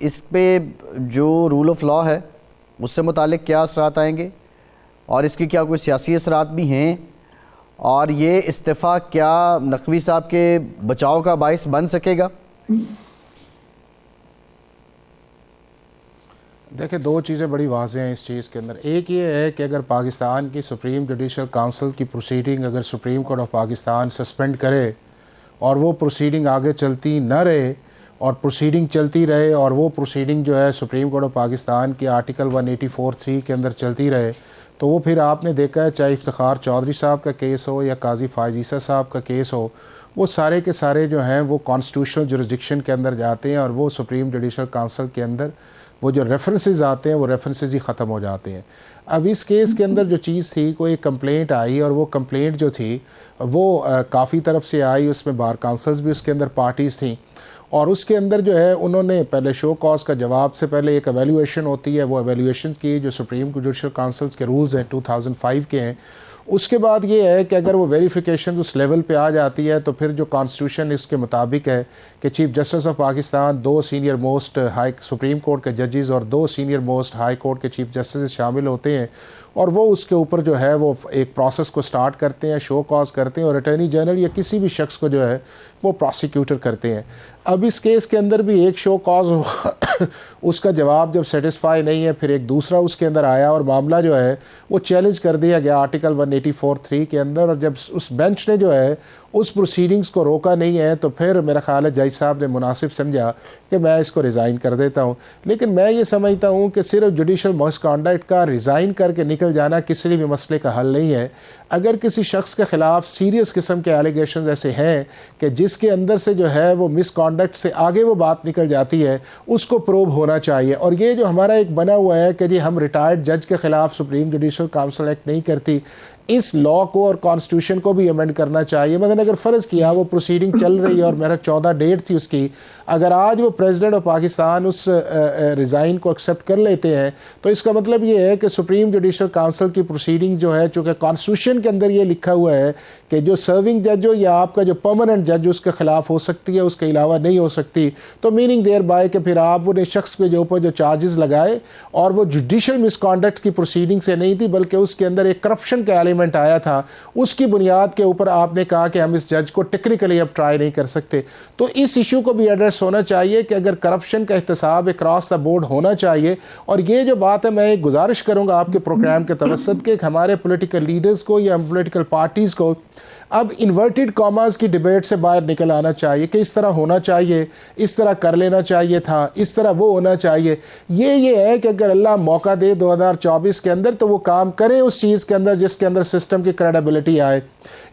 इस पे जो रूल ऑफ लॉ है उससे मुतालिक क्या असरात आएंगे और इसकी क्या कोई सियासी असरात भी हैं, और ये इस्तीफ़ा क्या नकवी साहब के बचाव का बाइस बन सकेगा? देखिए, दो चीज़ें बड़ी वाज़ेह हैं इस चीज़ के अंदर। एक ये है कि अगर पाकिस्तान की सुप्रीम जुडिशल काउंसिल की प्रोसीडिंग अगर supreme court of Pakistan suspend करे और वो प्रोसीडिंग आगे चलती न रहे और प्रोसीडिंग चलती रहे और वो प्रोसीडिंग जो है सुप्रीम कोर्ट ऑफ पाकिस्तान के आर्टिकल 184(3) के अंदर चलती रहे, तो वो फिर आपने देखा है चाहे इफ्तिखार चौधरी साहब का केस हो या काजी फायज़ ईसा साहब का केस हो, वो सारे के सारे जो हैं वो कॉन्स्टिट्यूशनल जुरिसडिक्शन के अंदर जाते हैं और वो सुप्रीम जुडिशल काउंसिल के अंदर वो जो रेफरेंसेस आते हैं वो रेफरेंसेस ही ख़त्म हो जाते हैं। अब इस केस के अंदर जो चीज़ थी, कोई कंप्लेंट आई और वो कंप्लेंट जो थी वो काफ़ी तरफ से आई, उसमें बार काउंसिल्स भी उसके अंदर पार्टीज़ थी और उसके अंदर जो है उन्होंने पहले शो कॉज का जवाब से पहले एक एवेल्यूएशन होती है, वो एवेल्यूएशन की जो सुप्रीम जुडिशल काउंसिल्स के रूल्स हैं 2005 के हैं। उसके बाद ये है कि अगर वो वेरिफिकेशन उस लेवल पे आ जाती है तो फिर जो कॉन्स्टिट्यूशन इसके मुताबिक है कि chief justice of Pakistan, 2 senior most high supreme court के जजेस और 2 सीनियर मोस्ट हाई कोर्ट के चीफ जस्टिस शामिल होते हैं और वो उसके ऊपर जो है वो एक प्रोसेस को स्टार्ट करते हैं, शो कॉज करते हैं और अटॉर्नी जनरल या किसी भी शख्स को जो है वो प्रोसिक्यूटर करते हैं। अब इस केस के अंदर भी एक शो कॉज उसका जवाब जब सेटिस्फाई नहीं है, फिर एक दूसरा उसके अंदर आया और मामला जो है वो चैलेंज कर दिया गया आर्टिकल 184(3) के अंदर और जब उस बेंच ने जो है उस प्रोसीडिंग्स को रोका नहीं है तो फिर मेरा ख्याल है जज साहब ने मुनासिब समझा कि मैं इसको रिज़ाइन कर देता हूँ। लेकिन मैं ये समझता हूँ कि सिर्फ जुडिशल मिसकॉन्डक्ट का रिज़ाइन करके निकल जाना किसी भी मसले का हल नहीं है। अगर किसी शख्स के ख़िलाफ़ सीरियस किस्म के एलिगेशंस ऐसे हैं कि जिसके अंदर से जो है वो मिसकॉन्डक्ट से आगे वो बात निकल जाती है, उसको प्रूव होना चाहिए। और ये जो हमारा एक बना हुआ है कि जी हम रिटायर्ड जज के ख़िलाफ़ सुप्रीम जुडिशल काउंसिल एक्ट नहीं करती, इस लॉ को और कॉन्स्टिट्यूशन को भी अमेंड करना चाहिए। मतलब अगर फ़र्ज़ किया वो प्रोसीडिंग चल रही है और मेरा 14 डेट थी उसकी, अगर आज वो प्रेसिडेंट ऑफ पाकिस्तान उस रिज़ाइन को एक्सेप्ट कर लेते हैं तो इसका मतलब ये है कि सुप्रीम जुडिशल काउंसिल की प्रोसीडिंग जो है, चूँकि कॉन्स्टिट्यूशन के अंदर ये लिखा हुआ है कि जो सर्विंग जज हो या आपका जो परमानेंट जज उसके ख़िलाफ़ हो सकती है, उसके अलावा नहीं हो सकती, तो मीनिंग देयर बाय कि फिर आप उन्हें शख्स के जो ऊपर जो चार्जेस लगाए और वो जुडिशल मिसकॉन्डक्ट की प्रोसीडिंग से नहीं थी बल्कि उसके अंदर एक करप्शन का एलिमेंट आया था, उसकी बुनियाद के ऊपर आपने कहा कि हम इस जज को टेक्निकली अब ट्राई नहीं कर सकते। तो इस इशू को भी एड्रेस होना चाहिए कि अगर करप्शन का एहतसाब अक्रॉस द बोर्ड होना चाहिए। और ये जो बात है, मैं एक गुजारिश करूँगा आपके प्रोग्राम के तवसत के हमारे पोलिटिकल लीडर्स को या पोलिटिकल पार्टीज़ को अब इन्वर्टेड कॉमर्स की डिबेट से बाहर निकल आना चाहिए कि इस तरह होना चाहिए, इस तरह कर लेना चाहिए था, इस तरह वो होना चाहिए। ये है कि अगर अल्लाह मौका दे 2024 के अंदर तो वो काम करें उस चीज़ के अंदर जिसके अंदर सिस्टम की क्रेडिबिलिटी आए।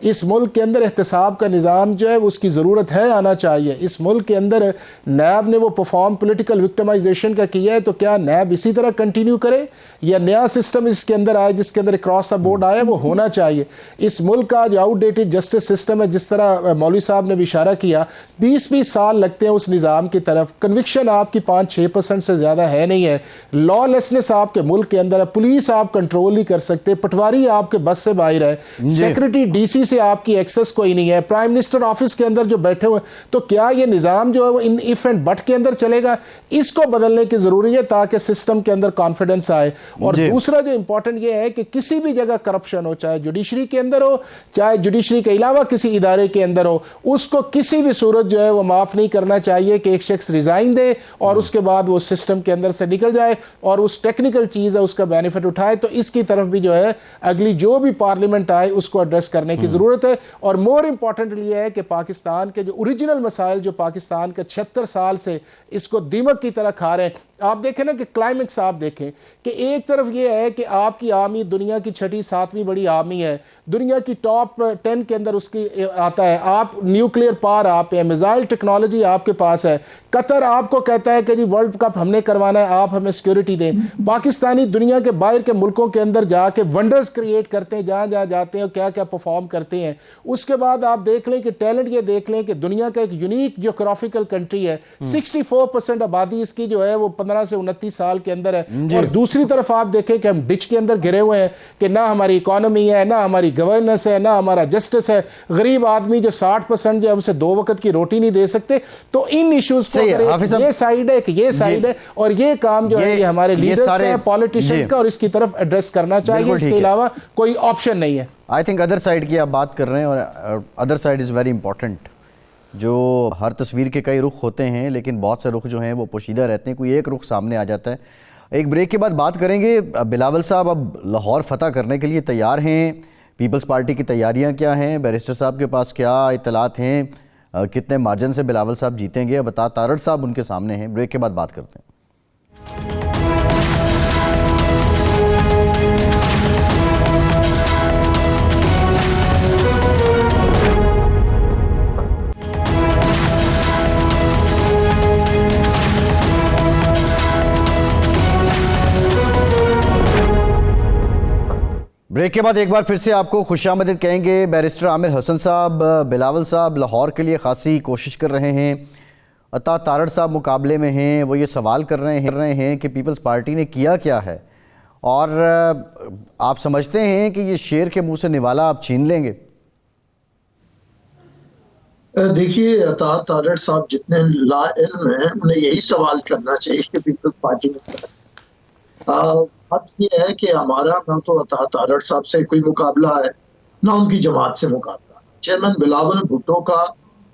इस मुल्क के अंदर एहतसाब का निज़ाम जो है उसकी ज़रूरत है, आना चाहिए। इस मुल्क के अंदर नैब ने वो परफॉर्म पोलिटिकल विक्टिमाइजेशन का किया है, तो क्या नैब इसी तरह कंटिन्यू करे या नया सिस्टम इसके अंदर आए जिसके अंदर क्रॉस द बोर्ड आए, वो होना चाहिए। इस मुल्क का जो आउटडेटेड जस्टिस सिस्टम है, जिस तरह मौलवी साहब ने भी इशारा किया, 20-20 साल लगते हैं उस निज़ाम की तरफ, कन्विक्शन आपकी 5-6% से ज़्यादा है नहीं है, लॉलेसनेस आपके मुल्क के अंदर है, पुलिस आप कंट्रोल नहीं कर सकते, पटवारी आपके बस से बाहर है, सेक्रेटरी डीसी से आपकी एक्सेस कोई नहीं है, प्राइम मिनिस्टर ऑफिस के अंदर जो बैठे हुए, तो क्या ये निज़ाम जो है वो इन इफ एंड बट के अंदर चलेगा? इसको बदलने की ज़रूरी है ताकि सिस्टम के अंदर कॉन्फिडेंस आए। और दूसरा जो इंपॉर्टेंट ये है कि किसी भी जगह करप्शन हो, चाहे जुडिशरी के अंदर हो, चाहे जुडिशरी के अलावा किसी इदारे के अंदर हो, उसको किसी भी सूरत जो है वो माफ़ नहीं करना चाहिए कि एक शख्स रिज़ाइन दे और उसके बाद वो सिस्टम के अंदर से निकल जाए और उस टेक्निकल चीज़ है उसका बेनिफिट उठाए। तो इसकी तरफ भी जो है अगली जो भी पार्लियामेंट आए उसको एड्रेस करने की ज़रूरत है। और मोर इंपॉर्टेंटली ये है कि पाकिस्तान के जो ओरिजिनल मसाइल जो पाकिस्तान के 76 साल से इसको दीमक की तरह खा रहे हैं, आप देखें ना कि क्लाइमेक्स आप देखें कि एक तरफ ये है कि आपकी आर्मी दुनिया की 6-7वीं बड़ी आर्मी है, दुनिया की टॉप 10 के अंदर उसकी आता है, आप न्यूक्लियर पावर आप है, मिसाइल टेक्नोलॉजी आपके पास है, कतर आपको कहता है कि जी वर्ल्ड कप हमने करवाना है, आप हमें सिक्योरिटी दें। पाकिस्तानी दुनिया के बाहर के मुल्कों के अंदर जाके वंडर्स क्रिएट करते हैं, जहाँ जहाँ जाते हैं क्या क्या परफॉर्म करते हैं। उसके बाद आप देख लें कि टैलेंट ये देख लें कि दुनिया का एक यूनिक जियोग्राफिकल कंट्री है, 64% आबादी इसकी जो है वो 15 से 29 साल के अंदर है। और दूसरी तरफ आप देखें कि हम डिच के अंदर घिरे हुए हैं कि ना हमारी इकोनॉमी है, ना हमारी गवर्नेंस है, ना हमारा जस्टिस है। गरीब आदमी जो 60% जो है उसे 2 वक्त की रोटी नहीं दे सकते। तो इन इश्यूज को ये साइड है कि ये साइड है और ये काम जो है ये हमारे लीडर्स का है, पॉलिटिशियंस का, और इसकी तरफ एड्रेस करना चाहिए। इसके अलावा कोई ऑप्शन नहीं है। आई थिंक अदर साइड की आप बात कर रहे हैं और other side is very important. जो हर तस्वीर के कई रुख होते हैं लेकिन बहुत से रुख जो हैं वो पोशीदा रहते हैं, कोई एक रुख सामने आ जाता है। एक ब्रेक के बाद बात करेंगे। बिलावल साहब अब लाहौर फतह करने के लिए तैयार हैं, पीपल्स पार्टी की तैयारियां क्या हैं, बैरिस्टर साहब के पास क्या इतलात हैं, कितने मार्जिन से बिलावल साहब जीतेंगे, अब अता तारड़ साहब उनके सामने हैं। ब्रेक के बाद बात करते हैं। ब्रेक के बाद एक बार फिर से आपको खुशामदीद कहेंगे। बैरिस्टर आमिर हसन साहब, बिलावल साहब लाहौर के लिए खासी कोशिश कर रहे हैं, अता तारड़ साहब मुकाबले में हैं। वो ये सवाल कर रहे हैं कि पीपल्स पार्टी ने किया क्या है, और आप समझते हैं कि ये शेर के मुंह से निवाला आप छीन लेंगे? देखिए, अता तारड़ साहब जितने लाइल्म हैं उन्हें यही सवाल करना चाहिए कि पीपल्स पार्टी में बात यह है कि हमारा ना तो अता तारड़ साहब से कोई मुकाबला है, ना उनकी जमात से मुकाबला। चेयरमैन बिलावल भुट्टो का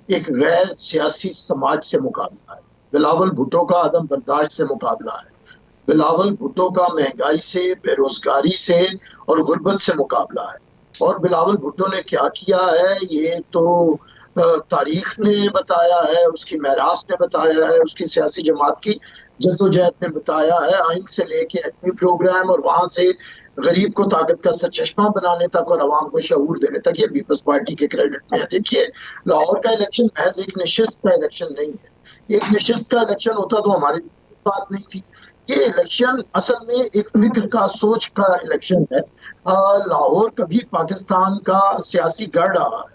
एक गैर सियासी समाज से मुकाबला है, बिलावल भुट्टो का अदम बर्दाश्त से मुकाबला है, बिलावल भुट्टो का महंगाई से, बेरोजगारी से और गुर्बत से मुकाबला है। और बिलावल भुट्टो ने क्या किया है ये तो तारीख ने बताया है, उसकी महरास ने बताया है, उसकी सियासी जमात की जद्दोजहद ने बताया है, आइन से लेके एक्टिव प्रोग्राम और वहां से गरीब को ताकत का सरचश्मा बनाने तक और आवाम को शऊर देने तक ये पीपल्स पार्टी के क्रेडिट में है। देखिए, लाहौर का इलेक्शन महज एक नशिस्त का इलेक्शन नहीं है। एक नशिस्त का इलेक्शन होता तो हमारी बात नहीं थी। ये इलेक्शन असल में एक फिक्र का, सोच का इलेक्शन है। लाहौर कभी पाकिस्तान का सियासी गढ़ रहा है।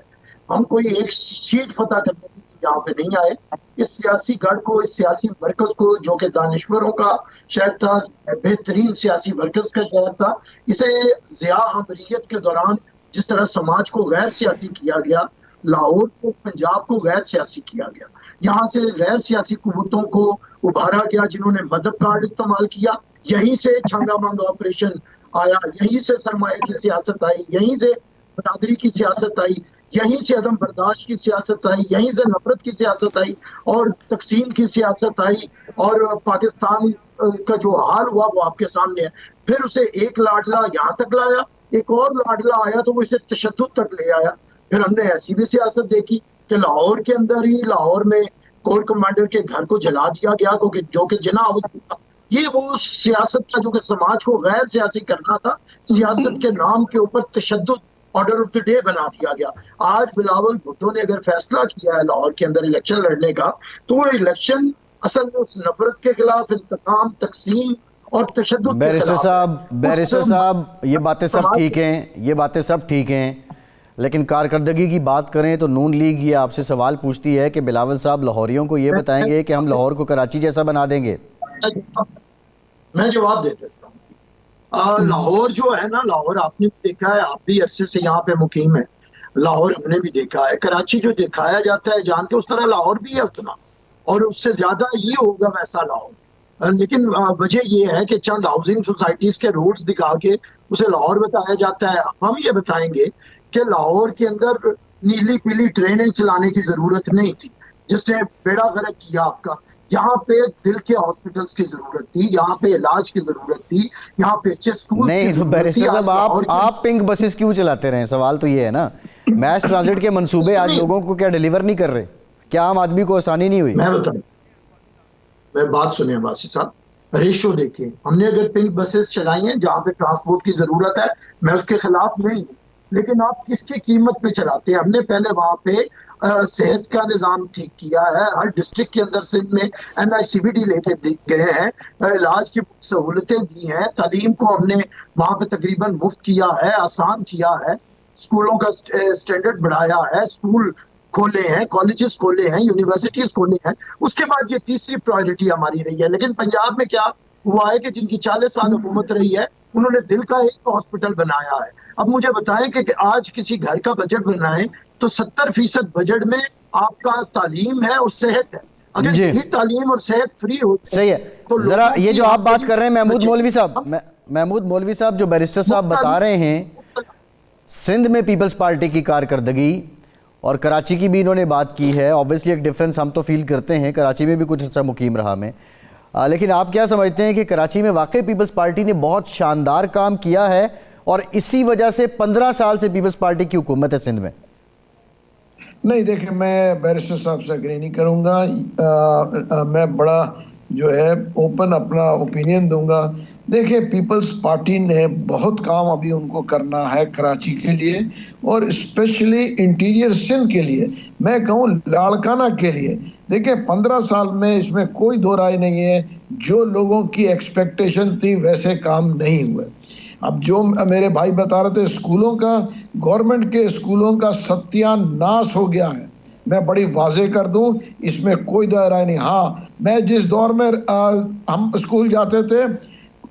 हम कोई एक सीट फतह करने के लिए यहाँ पे नहीं आए। इस सियासी गढ़ को, इस सियासी मरकज को, जो कि दानिश्वरों का शहर था, बेहतरीन सियासी मरकज का शहर था, इसे ज़िया अमरीयत के दौरान जिस तरह समाज को गैर सियासी किया गया, लाहौर को, पंजाब को गैर सियासी किया गया। यहाँ से गैर सियासी कुव्वतों को उभारा गया जिन्होंने मजहब कार्ड इस्तेमाल किया। यहीं से छांगा मांगा ऑपरेशन आया, यहीं से सरमाए की सियासत आई, यहीं से बरादरी की सियासत आई, यहीं से अदम बर्दाश्त की सियासत आई, यहीं से नफरत की सियासत आई और तकसीम की सियासत आई। और पाकिस्तान का जो हाल हुआ वो आपके सामने है। फिर उसे एक लाडला यहाँ तक लाया, एक और लाडला आया तो वो इसे तशद्दुद तक ले आया। फिर हमने ऐसी भी सियासत देखी कि लाहौर के अंदर ही, लाहौर में कोर कमांडर के घर को जला दिया गया, क्योंकि जो कि जिना हाउस था। ये वो सियासत था जो कि समाज को गैर सियासी करना था। सियासत के नाम के ऊपर तशद्दुद ऑर्डर ऑफ द डे बना दिया गया। आज बिलावल भुट्टो ने अगर फैसला किया है लाहौर के अंदर इलेक्शन लड़ने का, तो वो इलेक्शन असल में उस नफरत के खिलाफ, इंतकाम, तकसीम और तशद्दुद के खिलाफ। बैरिस्टर साहब, ये बातें सब ठीक हैं, ये बातें सब ठीक हैं, लेकिन कारकर्दगी की बात करें तो नून लीग ये आपसे सवाल पूछती है कि बिलावल साहब लाहौरियों को ये बताएंगे कि हम लाहौर को कराची जैसा बना देंगे? मैं जवाब दे देता हूँ। लाहौर जो है ना, लाहौर आपने देखा है, आप भी अरसे से यहाँ पे मुकीम है, लाहौर हमने भी देखा है। कराची जो दिखाया जाता है जान के, उस तरह लाहौर भी है उतना, और उससे ज्यादा ये होगा वैसा लाहौर। लेकिन वजह ये है कि चंद हाउसिंग सोसाइटीज के रोड्स दिखा के उसे लाहौर बताया जाता है। हम ये बताएंगे कि लाहौर के अंदर नीली पीली ट्रेनें चलाने की जरूरत नहीं थी, जिसने बेड़ा गर्क किया आपका। यहाँ पे दिल के हॉस्पिटल्स की जरूरत थी, यहाँ पे इलाज की जरूरत थी, यहाँ पे अच्छे स्कूल नहीं। तो बैरिस्टर साहब, आप पिंक बसेस क्यों चलाते रहे? सवाल तो ये है ना, मैस ट्रांजिट के मंसूबे आज लोगों को क्या डिलीवर नहीं कर रहे? क्या आम आदमी को आसानी नहीं हुई? मैं बताऊं, मैं बात सुनिए वासी साहब, रेशो देखिए। हमने अगर पिंक बसेस चलाई हैं जहाँ पे ट्रांसपोर्ट की जरूरत है, मैं उसके खिलाफ नहीं हूँ, लेकिन आप किसकी कीमत पे चलाते हैं? हमने पहले वहां पे सेहत का निजाम ठीक किया है। हर डिस्ट्रिक्ट के अंदर सिंध में NICVD लेके गए हैं, इलाज की सहूलतें दी हैं, तालीम को हमने वहां पे तकरीबन मुफ्त किया है, आसान किया है, स्कूलों का स्टैंडर्ड बढ़ाया है, स्कूल खोले हैं, कॉलेजेस खोले हैं, यूनिवर्सिटीज खोले हैं। उसके बाद ये तीसरी प्रायोरिटी हमारी रही है। लेकिन पंजाब में क्या हुआ है कि जिनकी 40 साल हुकूमत रही है, उन्होंने दिल का एक हॉस्पिटल बनाया है। अब मुझे बताएं कि आज किसी घर का बजट बनाएं तो 70% बजट में आपका तालीम है और सेहत है। अगर यही तालीम और सेहत फ्री हो, सही है। तो जरा ये जो आप बात कर रहे हैं महमूद मौलवी साहब, जो बैरिस्टर साहब बता रहे हैं, सिंध में पीपल्स पार्टी की कारकर्दगी और कराची की भी इन्होंने बात की है। ऑब्वियसली एक डिफरेंस हम तो फील करते हैं, कराची में भी कुछ ऐसा मुकीम रहा मैं। लेकिन आप क्या समझते हैं कि कराची में वाकई पीपल्स पार्टी ने बहुत शानदार काम किया है और इसी वजह से 15 साल से पीपल्स पार्टी की हुकूमत है सिंध में? नहीं, देखिए, मैं बैरिस्टर साहब से एग्री नहीं करूंगा। मैं बड़ा जो है ओपन अपना ओपिनियन दूंगा। देखिए, पीपल्स पार्टी ने बहुत काम अभी उनको करना है कराची के लिए और स्पेशली इंटीरियर सिंध के लिए, मैं कहूँ लाड़काना के लिए। देखिए, 15 साल में इसमें कोई दो राय नहीं है, जो लोगों की एक्सपेक्टेशन थी वैसे काम नहीं हुए। अब जो मेरे भाई बता रहे थे स्कूलों का, गवर्नमेंट के स्कूलों का सत्यानाश हो गया है, मैं बड़ी वाजे कर दूं, इसमें कोई दो राय नहीं। हाँ, मैं जिस दौर में हम स्कूल जाते थे,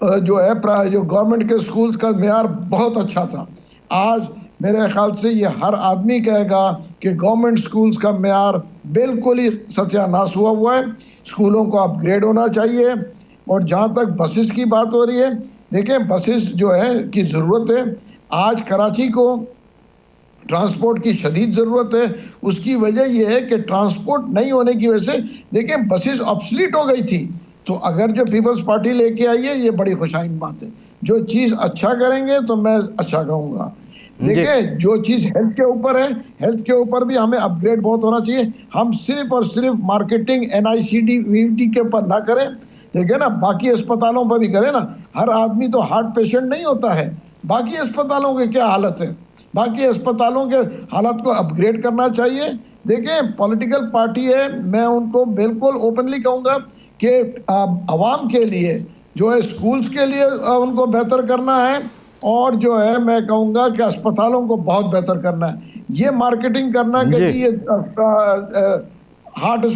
जो है जो गवर्नमेंट के स्कूल्स का मेयार बहुत अच्छा था। आज मेरे ख्याल से ये हर आदमी कहेगा कि गवर्नमेंट स्कूल्स का मेयार बिल्कुल ही सत्यानाश हुआ है। स्कूलों को अपग्रेड होना चाहिए। और जहाँ तक बसेस की बात हो रही है, देखिए, बसेस जो है की ज़रूरत है। आज कराची को ट्रांसपोर्ट की शदीद ज़रूरत है। उसकी वजह यह है कि ट्रांसपोर्ट नहीं होने की वजह से, देखिए, बसेस ऑब्सलीट हो गई थी। तो अगर जो पीपल्स पार्टी लेके आई है, ये बड़ी खुशाइन बात है। जो चीज़ अच्छा करेंगे तो मैं अच्छा कहूँगा। देखिए, जो चीज़ हेल्थ के ऊपर है, हेल्थ के ऊपर भी हमें अपग्रेड बहुत होना चाहिए। हम सिर्फ और सिर्फ मार्केटिंग NICD VVT के ऊपर ना करें, ठीक है ना, बाकी अस्पतालों पर भी करें ना। हर आदमी तो हार्ट पेशेंट नहीं होता है। बाकी अस्पतालों की क्या हालत है, बाकी अस्पतालों के हालत को अपग्रेड करना चाहिए। देखिए, पॉलिटिकल पार्टी है, मैं उनको बिल्कुल ओपनली कहूँगा कि आवाम के लिए जो है स्कूल्स के लिए उनको बेहतर करना है और जो है मैं कहूँगा कि अस्पतालों को बहुत बेहतर करना है। ये मार्केटिंग करना कि ये हार्ट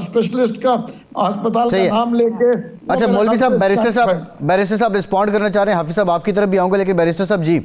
स्पेशलिस्ट का अस्पताल का नाम लेके। अच्छा मौलवी साहब, बैरिस्टर साहब रिस्पॉन्ड करना चाह रहे हैं। हाफिज साहब आपकी तरफ भी आऊंगा, लेकिन बैरिस्टर साहब जी।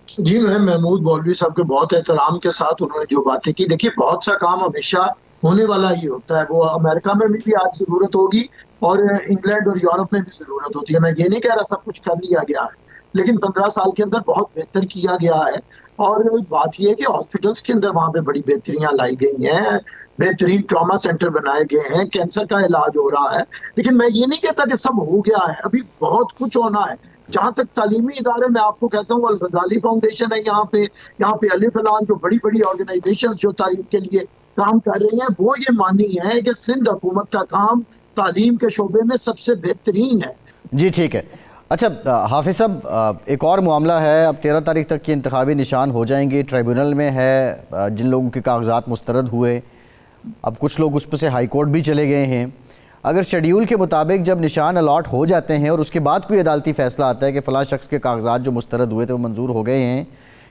जी, मैं महमूद मौलवी साहब के बहुत एहतराम के साथ उन्होंने जो बातें की, देखिए, बहुत सा काम हमेशा होने वाला ही होता है। वो अमेरिका में भी आज जरूरत होगी और इंग्लैंड और यूरोप में भी जरूरत होती है। मैं ये नहीं कह रहा सब कुछ कर लिया गया है, लेकिन 15 साल के अंदर बहुत बेहतर किया गया है। और बात यह है कि हॉस्पिटल्स के अंदर वहां पे बड़ी बेहतरियां लाई गई हैं, बेहतरीन ट्रॉमा सेंटर बनाए गए हैं, कैंसर का इलाज हो रहा है। लेकिन मैं ये नहीं कहता कि सब हो गया है, अभी बहुत कुछ होना है। जहां तक तालीमी इदारे, मैं आपको कहता हूँ, अल गजाली फाउंडेशन है यहाँ पे अलिफ लान, जो बड़ी बड़ी ऑर्गेनाइजेशन जो तालीम के लिए काम कर रही हैं, वो ये मानी है कि सिंध हुकूमत का काम तालीम के शोबे में सबसे बेहतरीन है। जी ठीक है। अच्छा हाफिज साहब, एक और मामला है। अब 13 तारीख तक के इंतखाबी निशान हो जाएंगे, ट्राइब्यूनल में है जिन लोगों के कागजात मुस्तरद हुए। अब कुछ लोग उस पर से हाई कोर्ट भी चले गए हैं। अगर शेड्यूल के मुताबिक जब निशान अलॉट हो जाते हैं और उसके बाद कोई अदालती फ़ैसला आता है कि फ़लाँ शख्स के कागजात जो मुस्तरद हुए थे वो मंजूर हो गए हैं,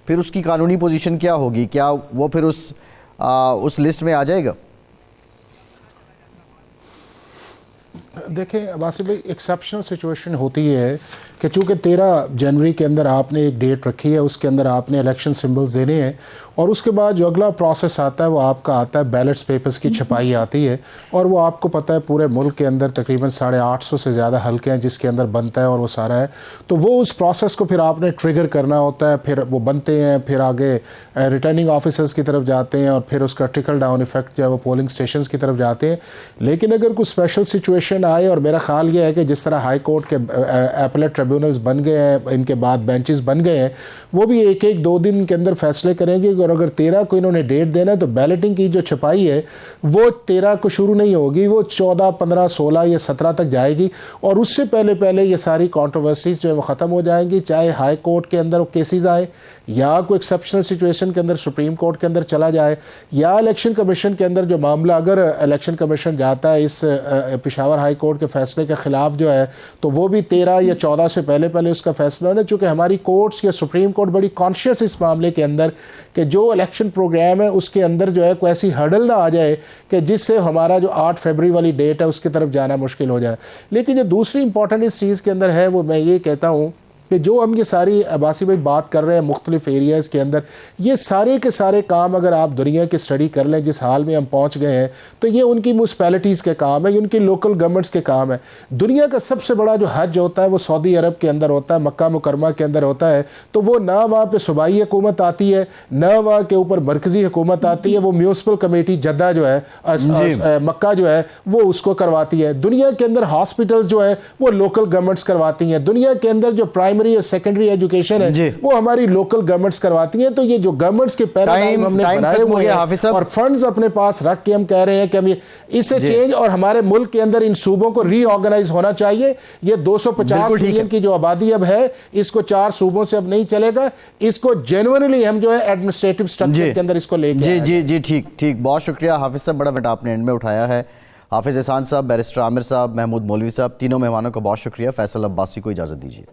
फिर उसकी कानूनी पोजीशन क्या होगी? क्या वो फिर उस लिस्ट में आ जाएगा? देखिए वासिफ भाई, एक्सेप्शनल सिचुएशन होती है कि चूँकि 13 जनवरी के अंदर आपने एक डेट रखी है, उसके अंदर आपने इलेक्शन सिंबल्स देने हैं और उसके बाद जो अगला प्रोसेस आता है वो आपका आता है बैलेट्स पेपर्स की छपाई आती है। और वो आपको पता है पूरे मुल्क के अंदर तकरीबन 850 से ज़्यादा हल्के हैं जिसके अंदर बनता है और वो सारा है। तो वो उस प्रोसेस को फिर आपने ट्रिगर करना होता है, फिर वो बनते हैं, फिर आगे रिटर्निंग ऑफिसर्स की तरफ जाते हैं और फिर उसका ट्रिकल डाउन इफेक्ट जो है वो पोलिंग स्टेशन की तरफ जाते हैं। लेकिन अगर कुछ स्पेशल सिचुएशन आए, और मेरा ख्याल ये है कि जिस तरह हाई कोर्ट के एपलेट ट्रिब्यूनल्स बन गए हैं, इनके बाद बेंचेस बन गए हैं, वो भी एक एक 2 दिन के अंदर फैसले करेंगे। और अगर 13 को इन्होंने डेट देना है तो बैलेटिंग की जो छपाई है वो 13 को शुरू नहीं होगी, वो 14, 15, 16 या 17 तक जाएगी। और उससे पहले पहले ये सारी कॉन्ट्रोवर्सीज जो है वो ख़त्म हो जाएंगी, चाहे हाई कोर्ट के अंदर वो केसेस आए या कोई एक्सेप्शनल सिचुएशन के अंदर सुप्रीम कोर्ट के अंदर चला जाए या इलेक्शन कमीशन के अंदर जो मामला, अगर इलेक्शन कमीशन जाता है इस पेशावर हाई कोर्ट के फैसले के ख़िलाफ़ जो है, तो वो भी 13 या 14 से पहले पहले उसका फैसला होना। चूँकि हमारी कोर्ट्स या सुप्रीम कोर्ट बड़ी कॉन्शियस इस मामले के अंदर कि जो इलेक्शन प्रोग्राम है उसके अंदर जो है कोई ऐसी हर्डल ना आ जाए कि जिससे हमारा जो 8 फरवरी वाली डेट है उसकी तरफ जाना मुश्किल हो जाए। लेकिन जो दूसरी इंपॉर्टेंट इस चीज़ के अंदर है वो मैं ये कहता हूँ कि जो हम ये सारी अब्बासी भाई बात कर रहे हैं मुख्तलिफ एरियाज़ के अंदर, ये सारे के सारे काम अगर आप दुनिया की स्टडी कर लें जिस हाल में हम पहुँच गए हैं, तो ये उनकी म्यूनसिपैलिटीज़ के काम है, उनकी लोकल गवर्नमेंट्स के काम है। दुनिया का सबसे बड़ा जो हज होता है वो सऊदी अरब के अंदर होता है, मक्का मुकरमा के अंदर होता है। तो वो ना वहाँ पे सूबाई हुकूमत आती है, ना वहाँ के ऊपर मरकज़ी हुकूमत आती है, वो म्यूनसिपल कमेटी जद्दा जो है मक्का जो है वो उसको करवाती है। दुनिया के अंदर हॉस्पिटल्स जो है वो लोकल गवर्नमेंट्स करवाती हैं। दुनिया के अंदर जो प्राइमरी और सेकेंडरी एजुकेशन है वो हमारी लोकल गवर्नमेंट्स करवाती हैं। तो ये जो गवर्नमेंट्स के पैराडाइम हमने बनाए हुए हैं और फंड्स अपने पास रख के हम कह रहे हैं कि हम इसे चेंज, और हमारे मुल्क के अंदर इन सूबों को रीऑर्गेनाइज होना चाहिए। ये 250 मिलियन की जो आबादी अब है, इसको 4 सूबों से अब नहीं चलेगा, इसको जेन्युइनली हम जो है एडमिनिस्ट्रेटिव स्ट्रक्चर के अंदर इसको लेके जी ठीक, बहुत शुक्रिया हाफिज साहब, बड़ा बेटा आपने एंड में उठाया है। हाफिज एहसान साहब, बैरिस्टर आमिर साहब, महमूद मौलवी साहब, तीनों मेहमानों का बहुत शुक्रिया। फैसल अब्बासी को इजाज़त दीजिए।